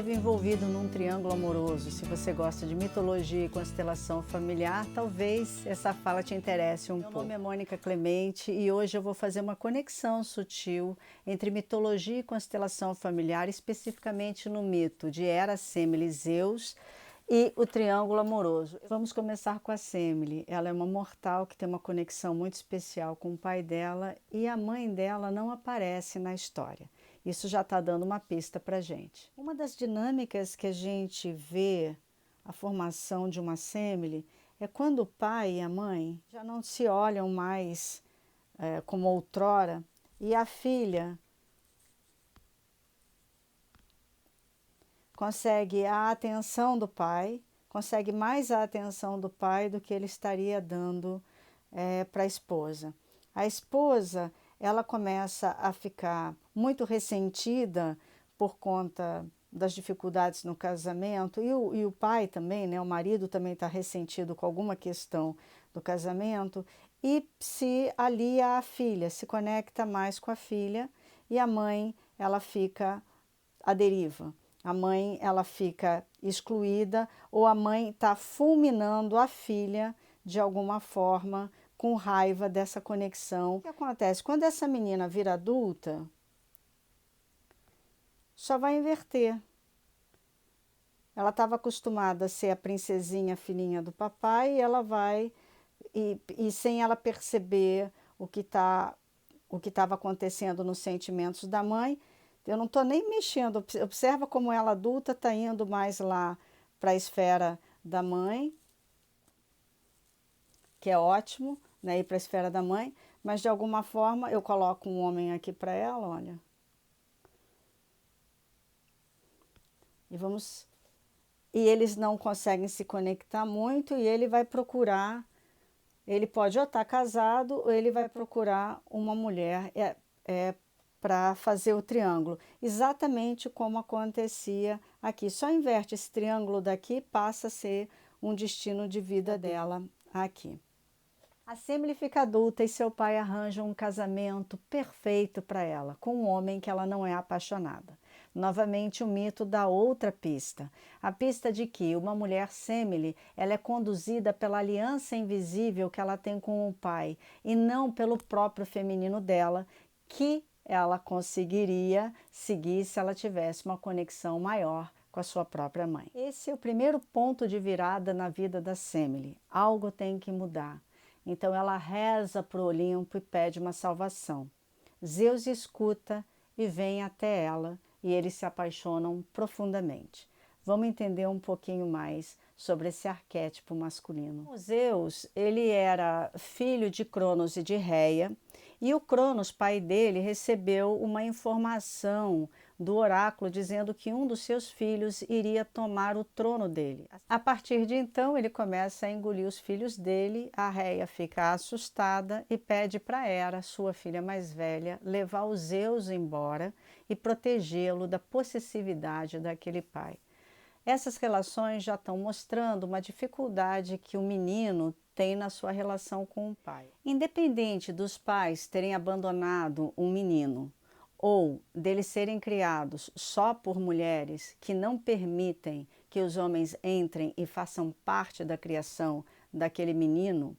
esteve envolvido num triângulo amoroso, se você gosta de mitologia e constelação familiar, talvez essa fala te interesse um pouco. Meu nome é Mônica Clemente e hoje eu vou fazer uma conexão sutil entre mitologia e constelação familiar, especificamente no mito de Hera, Semele e Zeus e o triângulo amoroso. Vamos começar com a Semele. Ela é uma mortal que tem uma conexão muito especial com o pai dela e a mãe dela não aparece na história. Isso já está dando uma pista para a gente. Uma das dinâmicas que a gente vê a formação de uma Semele é quando o pai e a mãe já não se olham mais como outrora e a filha consegue a atenção do pai, consegue mais a atenção do pai do que ele estaria dando para a esposa. A esposa, ela começa a ficar muito ressentida por conta das dificuldades no casamento e o pai também, né, o marido também está ressentido com alguma questão do casamento e se alia à filha, se conecta mais com a filha e a mãe, ela fica à deriva. A mãe, ela fica excluída ou a mãe está fulminando a filha de alguma forma com raiva dessa conexão. O que acontece? Quando essa menina vira adulta, só vai inverter. Ela estava acostumada a ser a princesinha, filhinha do papai, e ela vai, e sem ela perceber o que estava acontecendo nos sentimentos da mãe, eu não estou nem mexendo, observa como ela adulta está indo mais lá para a esfera da mãe, que é ótimo, né, ir para a esfera da mãe, mas de alguma forma eu coloco um homem aqui para ela, olha. E eles não conseguem se conectar muito e ele vai procurar, ele pode ou estar casado ou ele vai procurar uma mulher para fazer o triângulo, exatamente como acontecia aqui. Só inverte esse triângulo daqui, passa a ser um destino de vida dela aqui. A Semele fica adulta e seu pai arranja um casamento perfeito para ela, com um homem que ela não é apaixonada. Novamente o mito dá outra pista, a pista de que uma mulher Semele, ela é conduzida pela aliança invisível que ela tem com o pai, e não pelo próprio feminino dela, que ela conseguiria seguir se ela tivesse uma conexão maior com a sua própria mãe. Esse é o primeiro ponto de virada na vida da Semele. Algo tem que mudar. Então ela reza para o Olimpo e pede uma salvação. Zeus escuta e vem até ela e eles se apaixonam profundamente. Vamos entender um pouquinho mais sobre esse arquétipo masculino. O Zeus, ele era filho de Cronos e de Reia, e o Cronos, pai dele, recebeu uma informação do oráculo dizendo que um dos seus filhos iria tomar o trono dele. A partir de então, ele começa a engolir os filhos dele, a Reia fica assustada e pede para Hera, sua filha mais velha, levar o Zeus embora e protegê-lo da possessividade daquele pai. Essas relações já estão mostrando uma dificuldade que o menino tem na sua relação com o pai. Independente dos pais terem abandonado um menino ou deles serem criados só por mulheres que não permitem que os homens entrem e façam parte da criação daquele menino,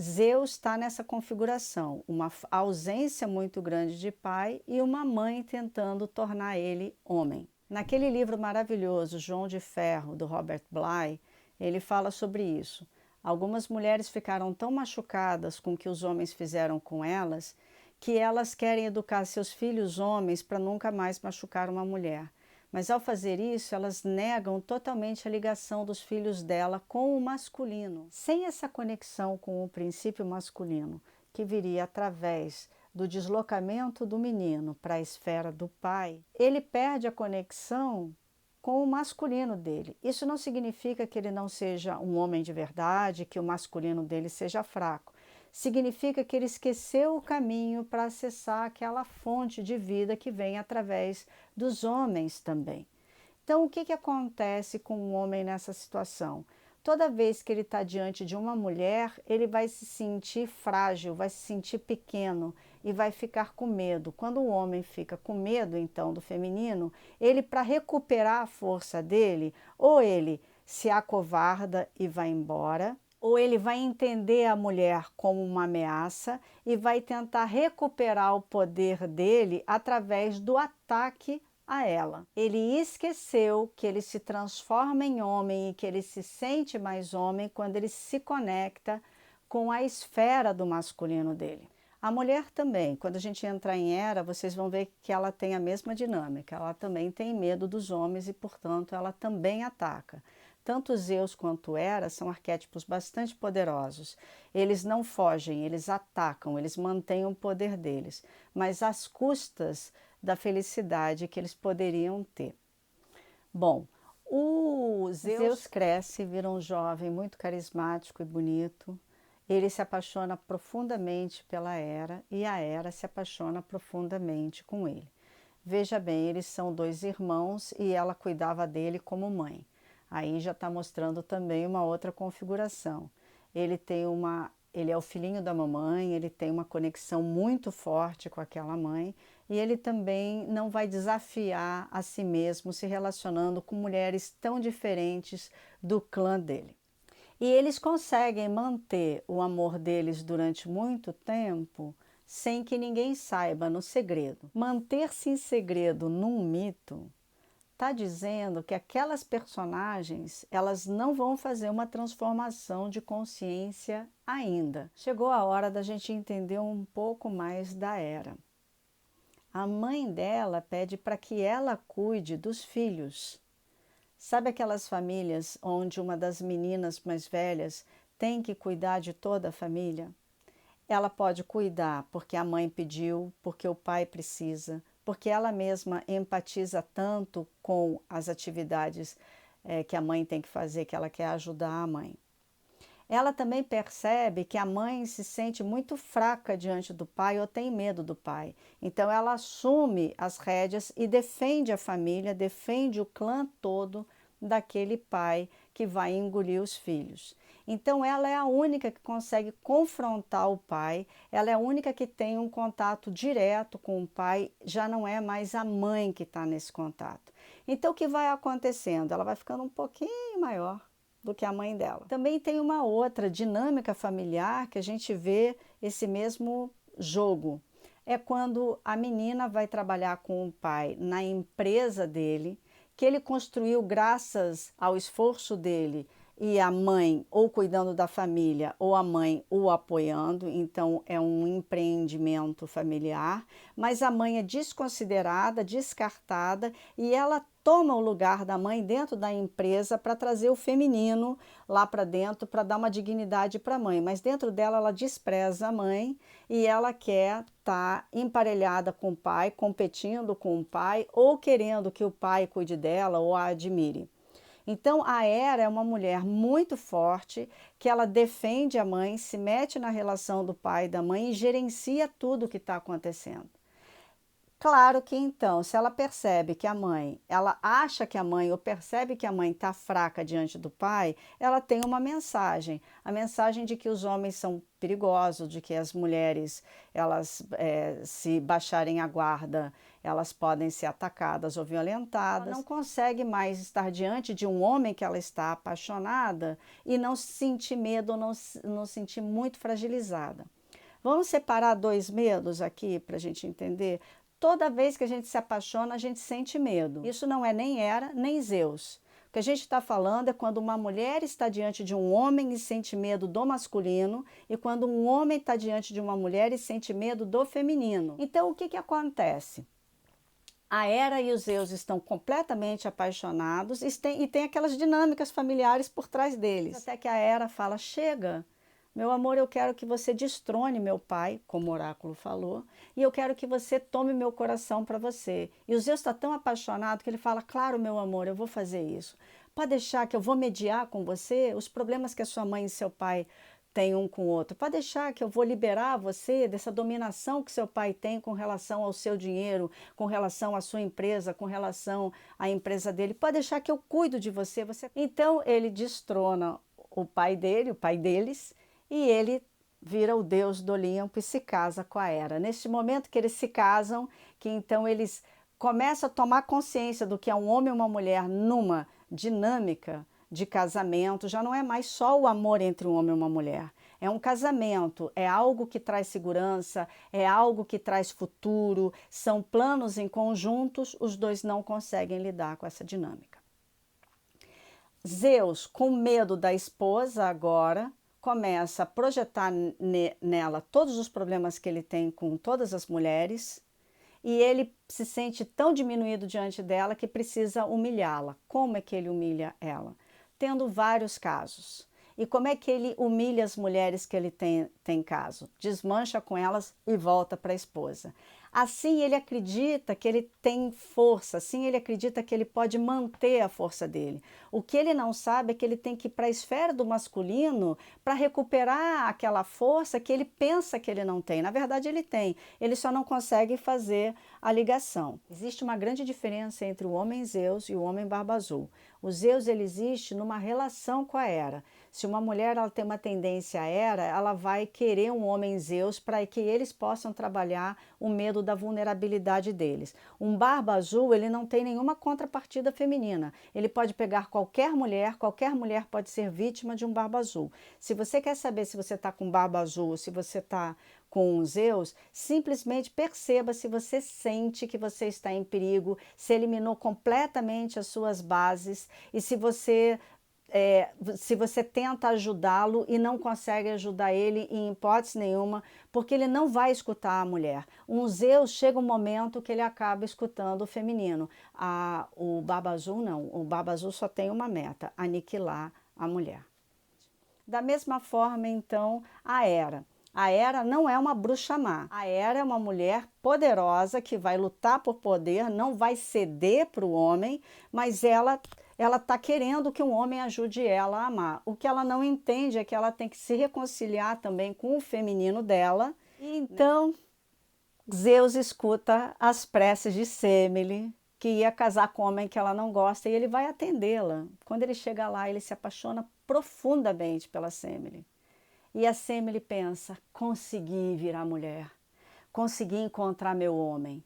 Zeus está nessa configuração, uma ausência muito grande de pai e uma mãe tentando tornar ele homem. Naquele livro maravilhoso, João de Ferro, do Robert Bly, ele fala sobre isso. Algumas mulheres ficaram tão machucadas com o que os homens fizeram com elas, que elas querem educar seus filhos homens para nunca mais machucar uma mulher. Mas ao fazer isso, elas negam totalmente a ligação dos filhos dela com o masculino. Sem essa conexão com o princípio masculino, que viria através do deslocamento do menino para a esfera do pai, ele perde a conexão com o masculino dele. Isso não significa que ele não seja um homem de verdade, que o masculino dele seja fraco. Significa que ele esqueceu o caminho para acessar aquela fonte de vida que vem através dos homens também. Então, o que acontece com o homem nessa situação? Toda vez que ele está diante de uma mulher, ele vai se sentir frágil, vai se sentir pequeno e vai ficar com medo. Quando o homem fica com medo, então, do feminino, ele, para recuperar a força dele, ou ele se acovarda e vai embora, ou ele vai entender a mulher como uma ameaça e vai tentar recuperar o poder dele através do ataque a ela. Ele esqueceu que ele se transforma em homem e que ele se sente mais homem quando ele se conecta com a esfera do masculino dele. A mulher também, quando a gente entrar em Hera, vocês vão ver que ela tem a mesma dinâmica. Ela também tem medo dos homens e, portanto, ela também ataca. Tanto Zeus quanto Hera são arquétipos bastante poderosos. Eles não fogem, eles atacam, eles mantêm o poder deles, mas às custas da felicidade que eles poderiam ter. Bom, o Zeus cresce, vira um jovem muito carismático e bonito. Ele se apaixona profundamente pela Hera e a Hera se apaixona profundamente com ele. Veja bem, eles são dois irmãos e ela cuidava dele como mãe. Aí já está mostrando também uma outra configuração. Ele é o filhinho da mamãe, ele tem uma conexão muito forte com aquela mãe e ele também não vai desafiar a si mesmo se relacionando com mulheres tão diferentes do clã dele. E eles conseguem manter o amor deles durante muito tempo sem que ninguém saiba, no segredo. Manter-se em segredo num mito está dizendo que aquelas personagens, elas não vão fazer uma transformação de consciência ainda. Chegou a hora da gente entender um pouco mais da Hera. A mãe dela pede para que ela cuide dos filhos. Sabe aquelas famílias onde uma das meninas mais velhas tem que cuidar de toda a família? Ela pode cuidar porque a mãe pediu, porque o pai precisa, porque ela mesma empatiza tanto com as atividades que a mãe tem que fazer, que ela quer ajudar a mãe. Ela também percebe que a mãe se sente muito fraca diante do pai ou tem medo do pai. Então ela assume as rédeas e defende a família, defende o clã todo daquele pai que vai engolir os filhos. Então ela é a única que consegue confrontar o pai, ela é a única que tem um contato direto com o pai, já não é mais a mãe que está nesse contato. Então o que vai acontecendo? Ela vai ficando um pouquinho maior do que a mãe dela. Também tem uma outra dinâmica familiar que a gente vê esse mesmo jogo. É quando a menina vai trabalhar com o pai na empresa dele, que ele construiu graças ao esforço dele e a mãe ou cuidando da família ou a mãe o apoiando, então é um empreendimento familiar, mas a mãe é desconsiderada, descartada e ela toma o lugar da mãe dentro da empresa para trazer o feminino lá para dentro, para dar uma dignidade para a mãe, mas dentro dela ela despreza a mãe e ela quer estar emparelhada com o pai, competindo com o pai ou querendo que o pai cuide dela ou a admire. Então a Hera é uma mulher muito forte, que ela defende a mãe, se mete na relação do pai e da mãe e gerencia tudo o que está acontecendo. Claro que então, se ela percebe que a mãe, ela acha que a mãe ou percebe que a mãe está fraca diante do pai, ela tem uma mensagem, a mensagem de que os homens são perigosos, de que as mulheres, elas se baixarem a guarda, elas podem ser atacadas ou violentadas. Ela não consegue mais estar diante de um homem que ela está apaixonada e não sentir medo ou não sentir muito fragilizada. Vamos separar dois medos aqui para a gente entender? Toda vez que a gente se apaixona, a gente sente medo. Isso não é nem Hera, nem Zeus. O que a gente está falando é quando uma mulher está diante de um homem e sente medo do masculino, e quando um homem está diante de uma mulher e sente medo do feminino. Então, o que acontece? A Hera e o Zeus estão completamente apaixonados e tem aquelas dinâmicas familiares por trás deles. Até que a Hera fala, chega, meu amor, eu quero que você destrone meu pai, como o oráculo falou, e eu quero que você tome meu coração para você. E o Zeus está tão apaixonado que ele fala, claro, meu amor, eu vou fazer isso. Pode deixar que eu vou mediar com você os problemas que a sua mãe e seu pai têm um com o outro. Pode deixar que eu vou liberar você dessa dominação que seu pai tem com relação ao seu dinheiro, com relação à sua empresa, com relação à empresa dele. Pode deixar que eu cuido de você. Então ele destrona o pai dele, o pai deles, e ele vira o deus do Olimpo e se casa com a Hera. Neste momento que eles se casam, que então eles começam a tomar consciência do que é um homem e uma mulher numa dinâmica de casamento, já não é mais só o amor entre um homem e uma mulher. É um casamento, é algo que traz segurança, é algo que traz futuro, são planos em conjuntos, os dois não conseguem lidar com essa dinâmica. Zeus, com medo da esposa agora, começa a projetar nela todos os problemas que ele tem com todas as mulheres, e ele se sente tão diminuído diante dela que precisa humilhá-la. Como é que ele humilha ela? Tendo vários casos. E como é que ele humilha as mulheres que ele tem caso? Desmancha com elas e volta para a esposa. Assim ele acredita que ele tem força, assim ele acredita que ele pode manter a força dele. O que ele não sabe é que ele tem que ir para a esfera do masculino para recuperar aquela força que ele pensa que ele não tem. Na verdade ele tem, ele só não consegue fazer a ligação. Existe uma grande diferença entre o homem Zeus e o homem Barba Azul. O Zeus ele existe numa relação com a Hera. Se uma mulher ela tem uma tendência à Hera, ela vai querer um homem Zeus para que eles possam trabalhar o medo da vulnerabilidade deles. Um Barba Azul, ele não tem nenhuma contrapartida feminina. Ele pode pegar qualquer mulher pode ser vítima de um Barba Azul. Se você quer saber se você está com Barba Azul ou se você está com um Zeus, simplesmente perceba se você sente que você está em perigo, se eliminou completamente as suas bases e se você tenta ajudá-lo e não consegue ajudar ele em hipótese nenhuma, porque ele não vai escutar a mulher. Um Zeus chega um momento que ele acaba escutando o feminino. O Barba Azul não, o Barba Azul só tem uma meta, aniquilar a mulher. Da mesma forma, então, a Hera. A Hera não é uma bruxa má. A Hera é uma mulher poderosa que vai lutar por poder, não vai ceder para o homem, mas ela está querendo que um homem ajude ela a amar. O que ela não entende é que ela tem que se reconciliar também com o feminino dela. E então, Zeus escuta as preces de Semele, que ia casar com um homem que ela não gosta, e ele vai atendê-la. Quando ele chega lá, ele se apaixona profundamente pela Semele. E a Semele pensa, consegui virar mulher, consegui encontrar meu homem.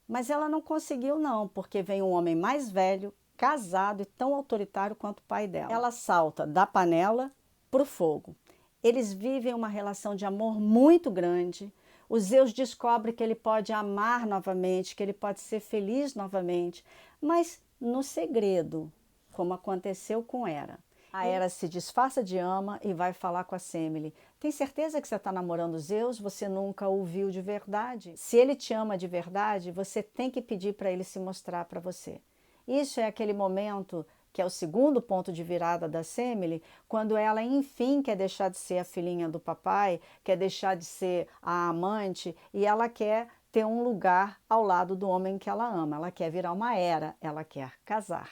Mas ela não conseguiu não, porque vem um homem mais velho, casado e tão autoritário quanto o pai dela. Ela salta da panela para o fogo. Eles vivem uma relação de amor muito grande. O Zeus descobre que ele pode amar novamente, que ele pode ser feliz novamente, mas no segredo, como aconteceu com Hera. A Hera se disfarça de ama e vai falar com a Semele. Tem certeza que você está namorando Zeus? Você nunca o viu de verdade? Se ele te ama de verdade, você tem que pedir para ele se mostrar para você. Isso é aquele momento que é o segundo ponto de virada da Semele, quando ela enfim quer deixar de ser a filhinha do papai, quer deixar de ser a amante e ela quer ter um lugar ao lado do homem que ela ama. Ela quer virar uma Hera, ela quer casar.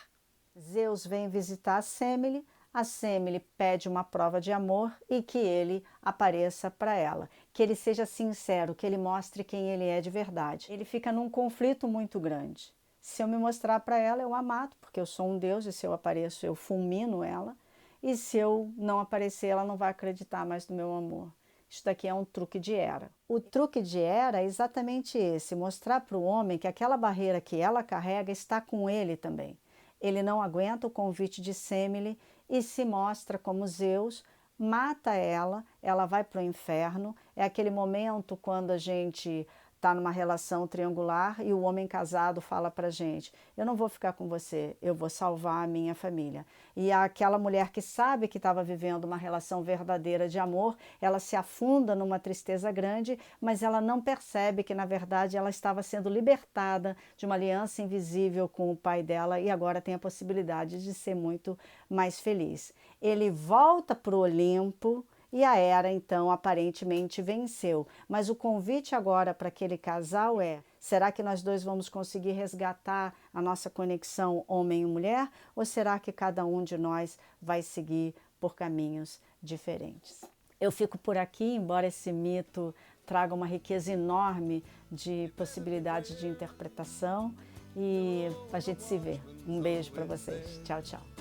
Zeus vem visitar a Semele pede uma prova de amor e que ele apareça para ela, que ele seja sincero, que ele mostre quem ele é de verdade. Ele fica num conflito muito grande. Se eu me mostrar para ela, eu a mato, porque eu sou um deus e se eu apareço, eu fulmino ela. E se eu não aparecer, ela não vai acreditar mais no meu amor. Isso daqui é um truque de Hera. O truque de Hera é exatamente esse, mostrar para o homem que aquela barreira que ela carrega está com ele também. Ele não aguenta o convite de Semele e se mostra como Zeus, mata ela, ela vai para o inferno. É aquele momento quando a gente está numa relação triangular e o homem casado fala para a gente, eu não vou ficar com você, eu vou salvar a minha família. E aquela mulher que sabe que estava vivendo uma relação verdadeira de amor, ela se afunda numa tristeza grande, mas ela não percebe que na verdade ela estava sendo libertada de uma aliança invisível com o pai dela e agora tem a possibilidade de ser muito mais feliz. Ele volta para o Olimpo, e a Hera, então, aparentemente venceu. Mas o convite agora para aquele casal é, será que nós dois vamos conseguir resgatar a nossa conexão homem e mulher? Ou será que cada um de nós vai seguir por caminhos diferentes? Eu fico por aqui, embora esse mito traga uma riqueza enorme de possibilidades de interpretação. E a gente se vê. Um beijo para vocês. Tchau, tchau.